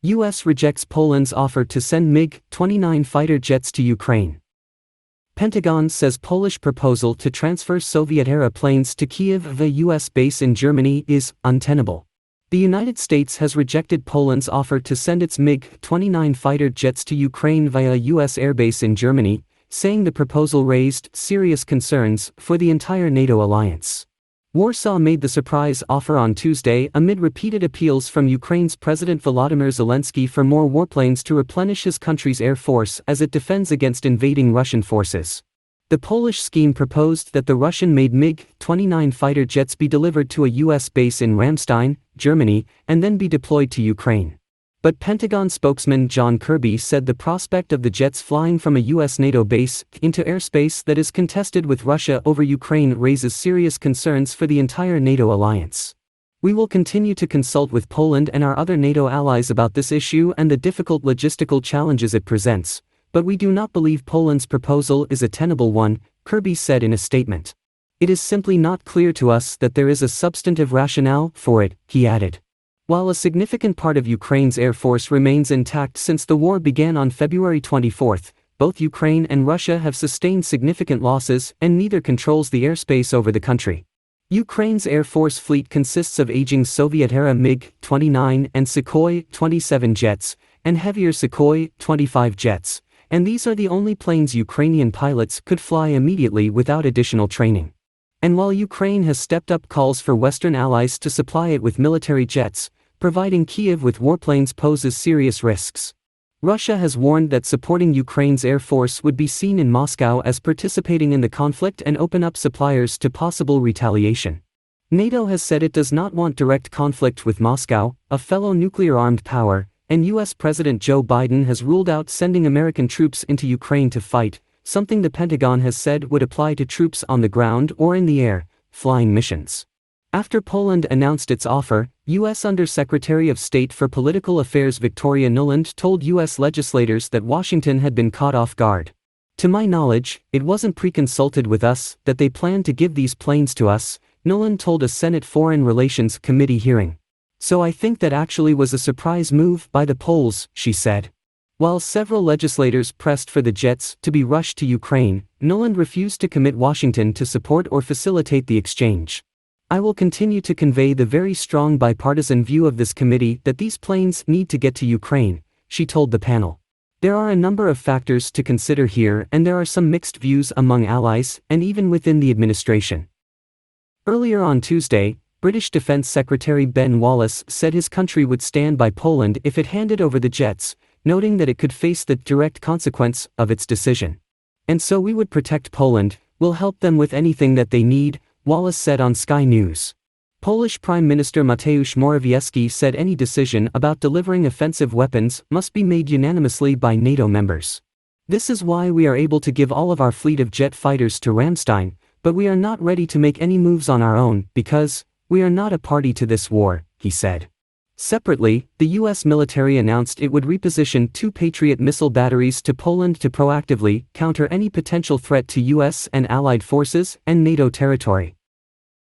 U.S. rejects Poland's offer to send MiG-29 fighter jets to Ukraine. Pentagon says Polish proposal to transfer Soviet-era planes to Kyiv via U.S. base in Germany is untenable. The United States has rejected Poland's offer to send its MiG-29 fighter jets to Ukraine via a U.S. airbase in Germany, saying the proposal raised serious concerns for the entire NATO alliance. Warsaw made the surprise offer on Tuesday amid repeated appeals from Ukraine's President Volodymyr Zelensky for more warplanes to replenish his country's air force as it defends against invading Russian forces. The Polish scheme proposed that the Russian-made MiG-29 fighter jets be delivered to a U.S. base in Ramstein, Germany, and then be deployed to Ukraine. But Pentagon spokesman John Kirby said the prospect of the jets flying from a U.S. NATO base into airspace that is contested with Russia over Ukraine raises serious concerns for the entire NATO alliance. We will continue to consult with Poland and our other NATO allies about this issue and the difficult logistical challenges it presents, but we do not believe Poland's proposal is a tenable one, Kirby said in a statement. It is simply not clear to us that there is a substantive rationale for it, he added. While a significant part of Ukraine's air force remains intact since the war began on February 24, both Ukraine and Russia have sustained significant losses and neither controls the airspace over the country. Ukraine's air force fleet consists of aging Soviet-era MiG-29 and Sukhoi-27 jets, and heavier Sukhoi-25 jets, and these are the only planes Ukrainian pilots could fly immediately without additional training. And while Ukraine has stepped up calls for Western allies to supply it with military jets, providing Kyiv with warplanes poses serious risks. Russia has warned that supporting Ukraine's air force would be seen in Moscow as participating in the conflict and open up suppliers to possible retaliation. NATO has said it does not want direct conflict with Moscow, a fellow nuclear-armed power, and U.S. President Joe Biden has ruled out sending American troops into Ukraine to fight, something the Pentagon has said would apply to troops on the ground or in the air, flying missions. After Poland announced its offer, U.S. Undersecretary of State for Political Affairs Victoria Nuland told U.S. legislators that Washington had been caught off guard. To my knowledge, it wasn't pre-consulted with us that they planned to give these planes to us, Nuland told a Senate Foreign Relations Committee hearing. So I think that actually was a surprise move by the Poles, she said. While several legislators pressed for the jets to be rushed to Ukraine, Nuland refused to commit Washington to support or facilitate the exchange. I will continue to convey the very strong bipartisan view of this committee that these planes need to get to Ukraine, she told the panel. There are a number of factors to consider here and there are some mixed views among allies and even within the administration. Earlier on Tuesday, British Defence Secretary Ben Wallace said his country would stand by Poland if it handed over the jets, noting that it could face the direct consequence of its decision. And so we would protect Poland, we'll help them with anything that they need, Wallace said on Sky News. Polish Prime Minister Mateusz Morawiecki said any decision about delivering offensive weapons must be made unanimously by NATO members. This is why we are able to give all of our fleet of jet fighters to Ramstein, but we are not ready to make any moves on our own because we are not a party to this war, he said. Separately, the U.S. military announced it would reposition 2 Patriot missile batteries to Poland to proactively counter any potential threat to U.S. and allied forces and NATO territory.